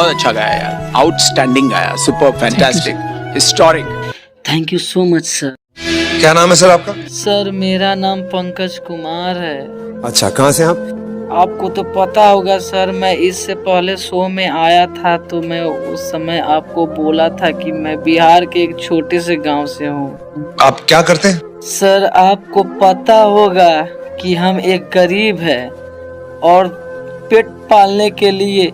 बहुत अच्छा गाया यार, आउटस्टैंडिंग गाया, super fantastic, historic. Thank you so much sir. क्या नाम है सर आपका? सर मेरा नाम पंकज कुमार है। अच्छा, कहाँ से आप? आपको तो पता होगा सर, मैं इससे पहले शो में आया था तो मैं उस समय आपको बोला था कि मैं बिहार के एक छोटे से गांव से हूँ। आप क्या करते हैं? सर आपको पता होगा कि हम एक गरीब है और पेट पालने के लिए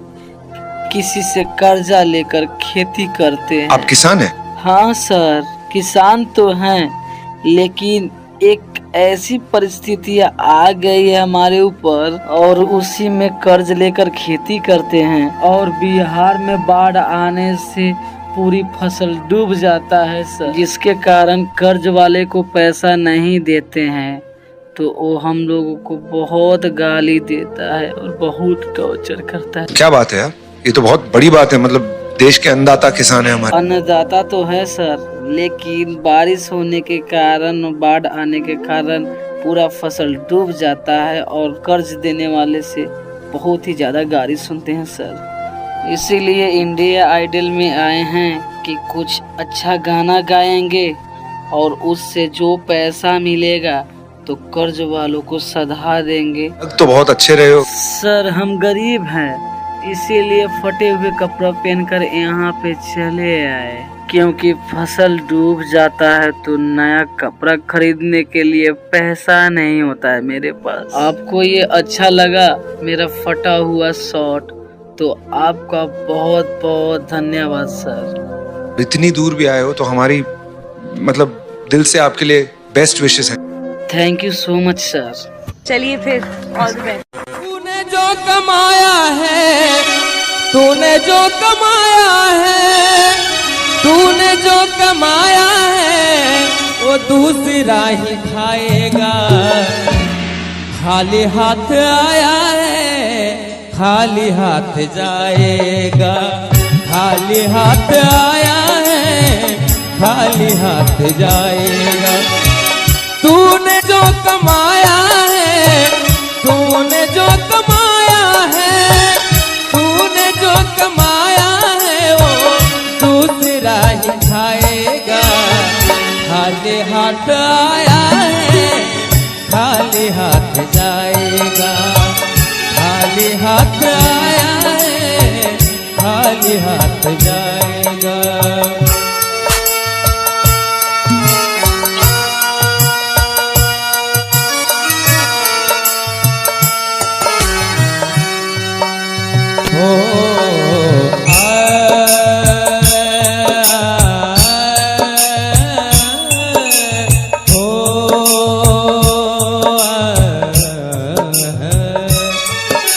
किसी से कर्जा लेकर खेती करते हैं। आप किसान हैं? हाँ सर, किसान तो हैं, लेकिन एक ऐसी परिस्थितियाँ आ गई है हमारे ऊपर और उसी में कर्ज लेकर खेती करते हैं और बिहार में बाढ़ आने से पूरी फसल डूब जाता है सर, जिसके कारण कर्ज वाले को पैसा नहीं देते हैं तो वो हम लोगों को बहुत गाली देता है और बहुत टॉर्चर करता है। क्या बात है यार, ये तो बहुत बड़ी बात है। मतलब देश के अन्नदाता किसान है हमारे। अन्नदाता तो है सर, लेकिन बारिश होने के कारण, बाढ़ आने के कारण पूरा फसल डूब जाता है और कर्ज देने वाले से बहुत ही ज्यादा गाली सुनते हैं सर। इसीलिए इंडिया आइडल में आए हैं कि कुछ अच्छा गाना गाएंगे और उससे जो पैसा मिलेगा तो कर्ज वालों को सधा देंगे। तो बहुत अच्छे रहे हो सर। हम गरीब हैं, इसीलिए फटे हुए कपड़ा पहनकर यहाँ पे चले आए, क्योंकि फसल डूब जाता है तो नया कपड़ा खरीदने के लिए पैसा नहीं होता है मेरे पास। आपको ये अच्छा लगा मेरा फटा हुआ शर्ट, तो आपका बहुत बहुत धन्यवाद सर। इतनी दूर भी आए हो तो हमारी मतलब दिल से आपके लिए बेस्ट विशेस हैं। Thank you so much sir. चलिए फिर, ऑल द बेस्ट। तूने जो कमाया है, तूने जो कमाया है, तूने जो कमाया है वो दूसरा ही खाएगा। खाली हाथ आया है, खाली हाथ जाएगा। खाली हाथ आया है, खाली हाथ जाएगा। तूने जो कमाया है, तूने जो कमाया है, तूने जो कमाया है वो दूसरा ही खाएगा। खाली हाथ आया है, खाली हाथ जाएगा। खाली हाथ आया है, खाली हाथ जाएगा।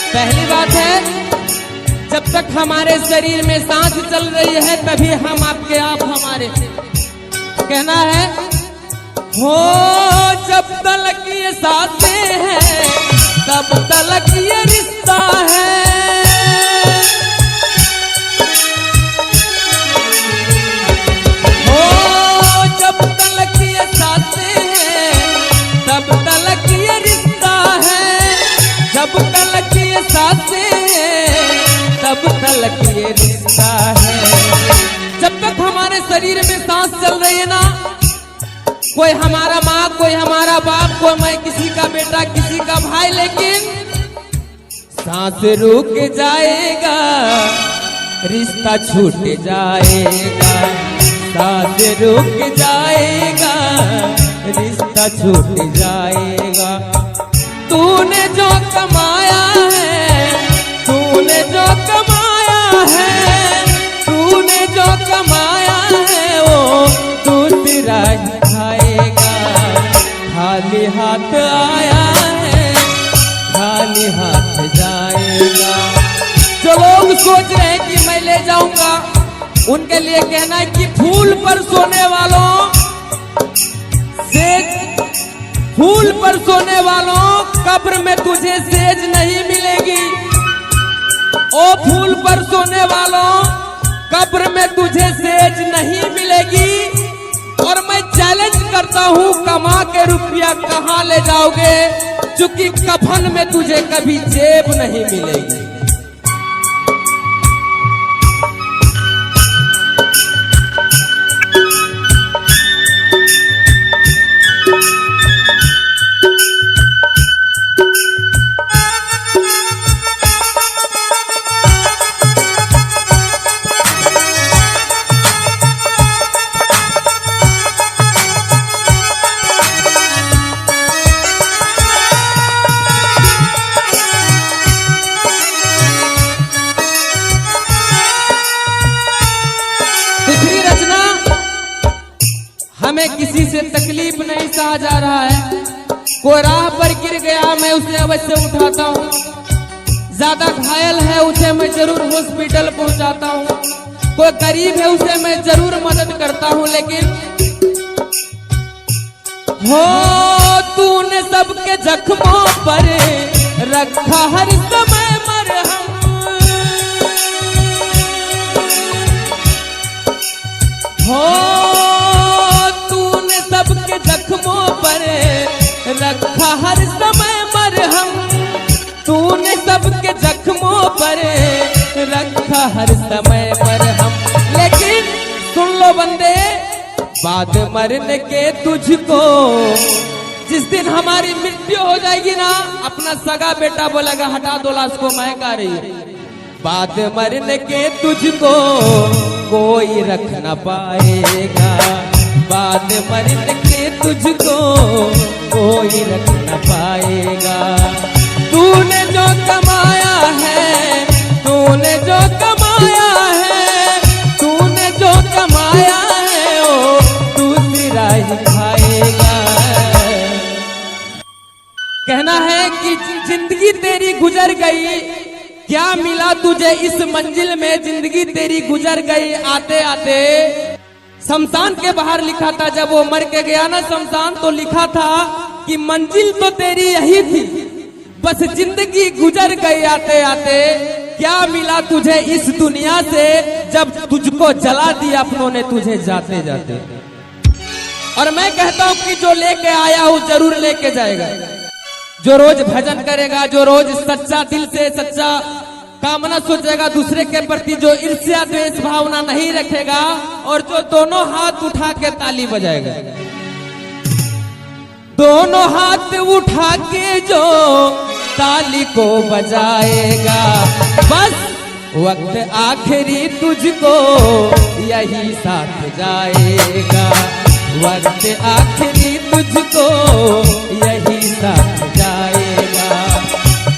पहली बात है, जब तक हमारे शरीर में सांस चल रही है तभी हम आपके आप हमारे। कहना है हो जब तक ये सांसें हैं तब तक ये रिश्ता है। हो जब तक ये सांसें हैं तब तक ये रिश्ता है। जब तक ये सांसें हैं तब तक ये रिश्ता है। जब तक हमारे शरीर में सांस चल रही है ना, कोई हमारा माँ, कोई हमारा बाप, कोई मैं किसी का बेटा, किसी का भाई, लेकिन सांस रुक जाएगा, रिश्ता छूट जाएगा। सांस रुक जाएगा, रिश्ता छूट जाएगा। तूने जो कमाया है, तूने जो कमाया है, तूने जो कमाया है वो दूसरा ही खाएगा। खाली हाथ आया है, खाली हाथ जाएगा। जो लोग सोच रहे हैं कि मैं ले जाऊंगा, उनके लिए कहना है कि फूल पर सोने वालों, सेज फूल पर सोने वालों, कब्र में तुझे सेज नहीं मिलेगी। ओ फूल पर सोने वालों, कब्र में तुझे सेज नहीं मिलेगी। और मैं चैलेंज करता हूँ, कमा के रुपया कहाँ ले जाओगे, चूंकि कफन में तुझे कभी जेब नहीं मिलेगी। तकलीफ नहीं सहा जा रहा है, कोई राह पर गिर गया मैं उसे अवश्य उठाता हूँ, ज्यादा घायल है उसे मैं जरूर हॉस्पिटल पहुंचाता हूँ, कोई गरीब है उसे मैं जरूर मदद करता हूँ, लेकिन हो तूने सबके जख्मों पर रखा हर समय मरहम, हो तूने सबके जख्मों पर रखा हर समय मरहम, तूने सबके जख्मों पर रखा हर समय मरहम। लेकिन सुन लो बंदे, बाद मरने के तुझको जिस दिन हमारी मृत्यु हो जाएगी ना, अपना सगा बेटा बोलेगा हटा दो लाश को, मैं गा रही है। बाद मरने के तुझको कोई रख न पाएगा, बाद मरने के तुझको कोई रख न पाएगा। तूने जो कमाया है, तूने जो कमाया है, तूने जो कमाया है ओ दूसरा ही खाएगा। कहना है कि जिंदगी तेरी गुजर गई, क्या मिला तुझे इस मंजिल में, जिंदगी तेरी गुजर गई आते आते। शमशान के बाहर लिखा था, जब वो मर के गया ना शमशान, तो लिखा था कि मंजिल तो तेरी यही थी, बस जिंदगी गुजर गई आते आते। क्या मिला तुझे इस दुनिया से, जब तुझको जला दिया अपनों ने तुझे जाते जाते। और मैं कहता हूं कि जो लेके आया वो जरूर लेके जाएगा, जो रोज भजन करेगा, जो रोज सच्चा दिल से सच्चा कामना सोचेगा दूसरे के प्रति, जो ईर्ष्या द्वेष भावना नहीं रखेगा, और जो दोनों हाथ उठा के ताली बजाएगा, दोनों हाथ उठा के जो ताली को बजाएगा, बस वक्त आखिरी तुझको यही साथ जाएगा, वक्त आखिरी तुझको यही साथ जाएगा।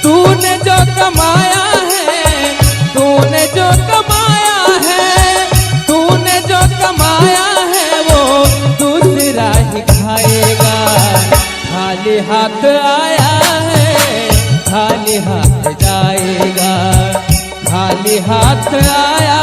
तूने जो कमाया है, तूने जो कमाया है, तूने जो कमाया है वो दूसरा ही खाएगा। खाली हाथ आया है, खाली हाथ जाएगा, खाली हाथ आया